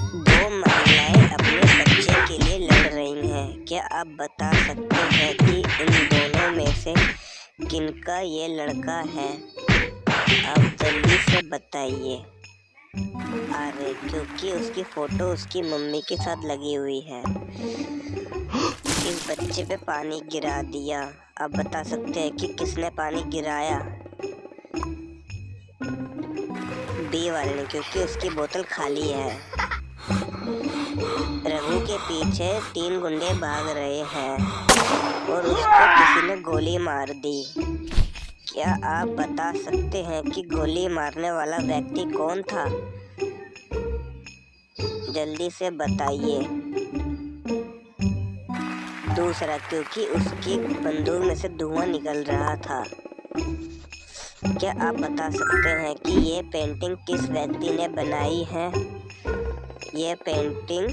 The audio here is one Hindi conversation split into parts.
दो महिलाएं अपने बच्चे के लिए लड़ रही हैं। क्या आप बता सकते हैं कि इन दोनों में से किनका ये लड़का है? आप जल्दी से बताइए। अरे, क्योंकि उसकी फोटो उसकी मम्मी के साथ लगी हुई है। इस बच्चे पे पानी गिरा दिया। आप बता सकते हैं कि किसने पानी गिराया? बी वाले ने, क्योंकि उसकी बोतल खाली है। रघु के पीछे 3 गुंडे भाग रहे हैं और उसको किसी ने गोली मार दी। क्या आप बता सकते हैं कि गोली मारने वाला व्यक्ति कौन था? जल्दी से बताइए। दूसरा, क्योंकि उसकी बंदूक में से धुआं निकल रहा था। क्या आप बता सकते हैं कि ये पेंटिंग किस व्यक्ति ने बनाई है? ये पेंटिंग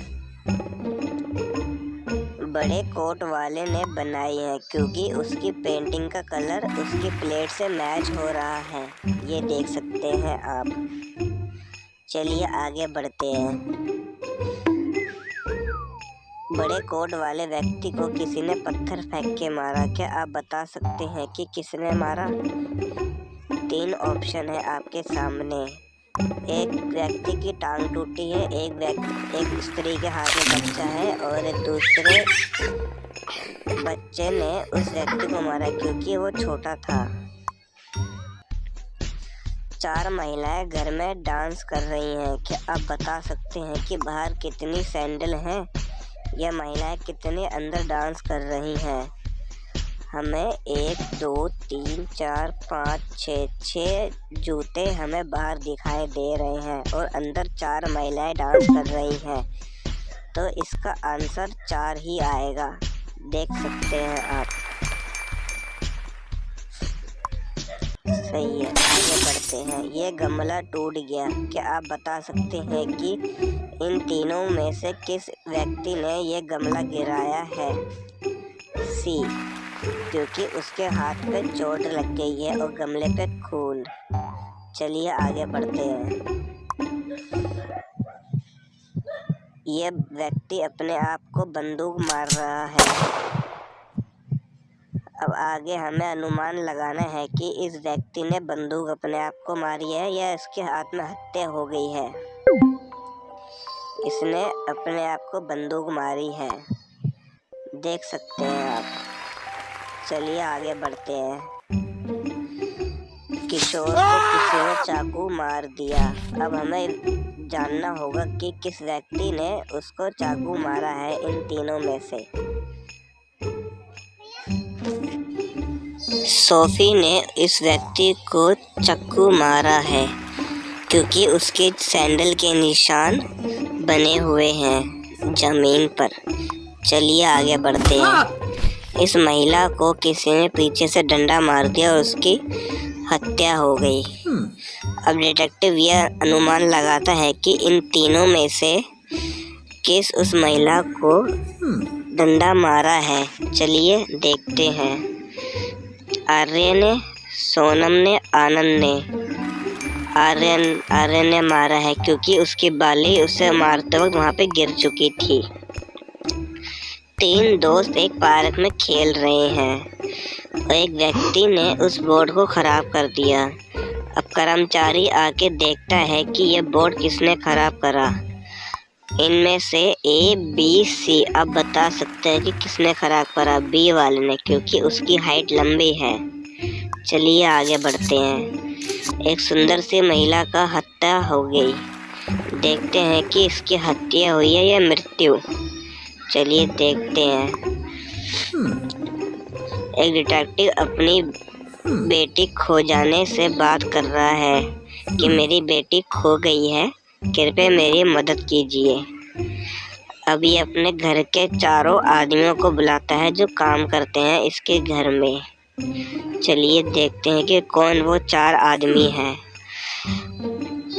बड़े कोट वाले ने बनाई है, क्योंकि उसकी पेंटिंग का कलर उसकी प्लेट से मैच हो रहा है। ये देख सकते हैं आप। चलिए आगे बढ़ते हैं। बड़े कोट वाले व्यक्ति को किसी ने पत्थर फेंक के मारा। क्या आप बता सकते हैं कि किसने मारा? 3 ऑप्शन है आपके सामने। एक व्यक्ति की टांग टूटी है, एक स्त्री के हाथ में बच्चा है और दूसरे बच्चे ने उस व्यक्ति को मारा क्योंकि वो छोटा था। 4 महिलाएं घर में डांस कर रही हैं। क्या आप बता सकते हैं कि बाहर कितनी सैंडल हैं? यह महिलाएं कितने अंदर डांस कर रही हैं? हमें 1 2 3 4 5 6 जूते हमें बाहर दिखाई दे रहे हैं और अंदर 4 महिलाएं डांस कर रही हैं। तो इसका आंसर 4 ही आएगा। देख सकते हैं आप। सही है, आगे बढ़ते हैं। ये गमला टूट गया। क्या आप बता सकते हैं कि इन तीनों में से किस व्यक्ति ने ये गमला गिराया है? सी, क्योंकि उसके हाथ पे चोट लग गई है और गमले पे खून। चलिए आगे बढ़ते हैं। ये व्यक्ति अपने आप को बंदूक मार रहा है। अब आगे हमें अनुमान लगाना है कि इस व्यक्ति ने बंदूक अपने आप को मारी है या इसके हाथ में हत्या हो गई है। इसने अपने आप को बंदूक मारी है। देख सकते हैं आप। चलिए आगे बढ़ते हैं। किशोर को किसी ने चाकू मार दिया। अब हमें जानना होगा कि किस व्यक्ति ने उसको चाकू मारा है इन तीनों में से। सोफी ने इस व्यक्ति को चाकू मारा है क्योंकि उसके सैंडल के निशान बने हुए हैं जमीन पर। चलिए आगे बढ़ते हैं। इस महिला को किसी ने पीछे से डंडा मार दिया और उसकी हत्या हो गई। अब डिटेक्टिव यह अनुमान लगाता है कि इन तीनों में से किस उस महिला को डंडा मारा है। चलिए देखते हैं। आर्य ने, सोनम ने, आनंद ने। आर्य ने मारा है क्योंकि उसकी बाली उसे मारते वक्त वहाँ पे गिर चुकी थी। 3 दोस्त एक पार्क में खेल रहे हैं और एक व्यक्ति ने उस बोर्ड को खराब कर दिया। अब कर्मचारी आके देखता है कि यह बोर्ड किसने खराब करा। इनमें से A, B, C। अब बता सकते हैं कि किसने खराब करा? बी वाले ने, क्योंकि उसकी हाइट लंबी है। चलिए आगे बढ़ते हैं। एक सुंदर सी महिला का हत्या हो गई। देखते हैं कि इसकी हत्या हुई है या मृत्यु। चलिए देखते हैं। एक डिटेक्टिव अपनी बेटी खो जाने से बात कर रहा है कि मेरी बेटी खो गई है, कृपया मेरी मदद कीजिए। अब ये अपने घर के चारों आदमियों को बुलाता है जो काम करते हैं इसके घर में। चलिए देखते हैं कि कौन वो 4 आदमी हैं।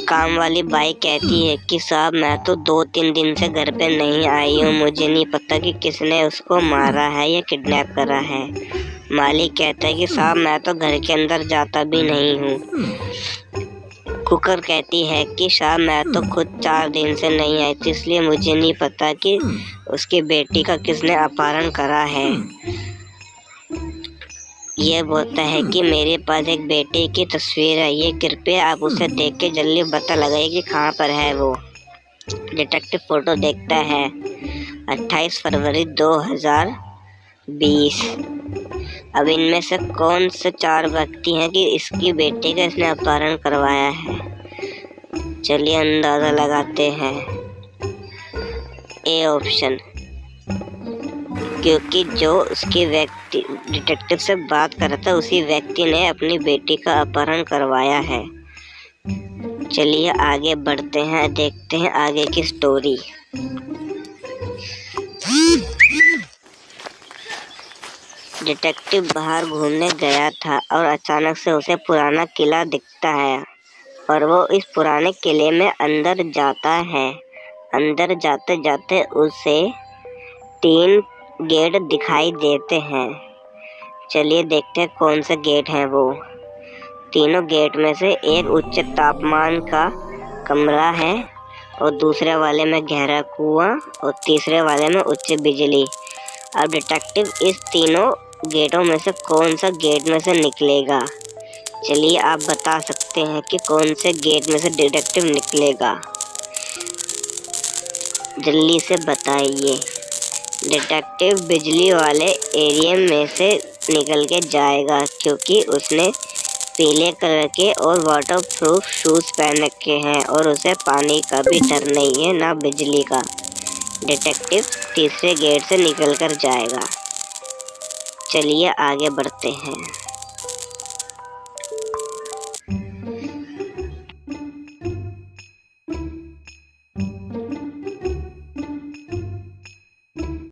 काम वाली बाई कहती है कि साहब मैं तो 2-3 दिन से घर पे नहीं आई हूँ, मुझे नहीं पता कि किसने उसको मारा है या किडनैप करा है। मालिक कहता है कि साहब मैं तो घर के अंदर जाता भी नहीं हूँ। कुकर कहती है कि साहब मैं तो खुद 4 दिन से नहीं आई थी, इसलिए मुझे नहीं पता कि उसकी बेटी का किसने अपहरण करा है। ये बोलता है कि मेरे पास एक बेटे की तस्वीर है, ये कृपया आप उसे देख के जल्दी पता लगाइए कि कहाँ पर है वो। डिटेक्टिव फोटो देखता है 28 फरवरी 2020। अब इनमें से कौन से 4 व्यक्ति हैं कि इसकी बेटी का इसने अपहरण करवाया है? चलिए अंदाज़ा लगाते हैं। ए ऑप्शन, क्योंकि जो उसके व्यक्ति डिटेक्टिव से बात कर रहा था उसी व्यक्ति ने अपनी बेटी का अपहरण करवाया है। चलिए आगे बढ़ते हैं, देखते हैं आगे की स्टोरी। डिटेक्टिव बाहर घूमने गया था और अचानक से उसे पुराना किला दिखता है और वो इस पुराने किले में अंदर जाता है। अंदर जाते जाते उसे 3 गेट दिखाई देते हैं। चलिए देखते हैं कौन से गेट हैं वो। तीनों गेट में से एक उच्च तापमान का कमरा है और दूसरे वाले में गहरा कुआं और तीसरे वाले में उच्च बिजली। अब डिटेक्टिव इस तीनों गेटों में से कौन सा गेट में से निकलेगा? चलिए आप बता सकते हैं कि कौन से गेट में से डिटेक्टिव निकलेगा, जल्दी से बताइए। डिटेक्टिव बिजली वाले एरिया में से निकल के जाएगा क्योंकि उसने पीले कलर के और वाटरप्रूफ शूज़ पहन रखे हैं और उसे पानी का भी डर नहीं है ना बिजली का। डिटेक्टिव तीसरे गेट से निकल कर जाएगा। चलिए आगे बढ़ते हैं।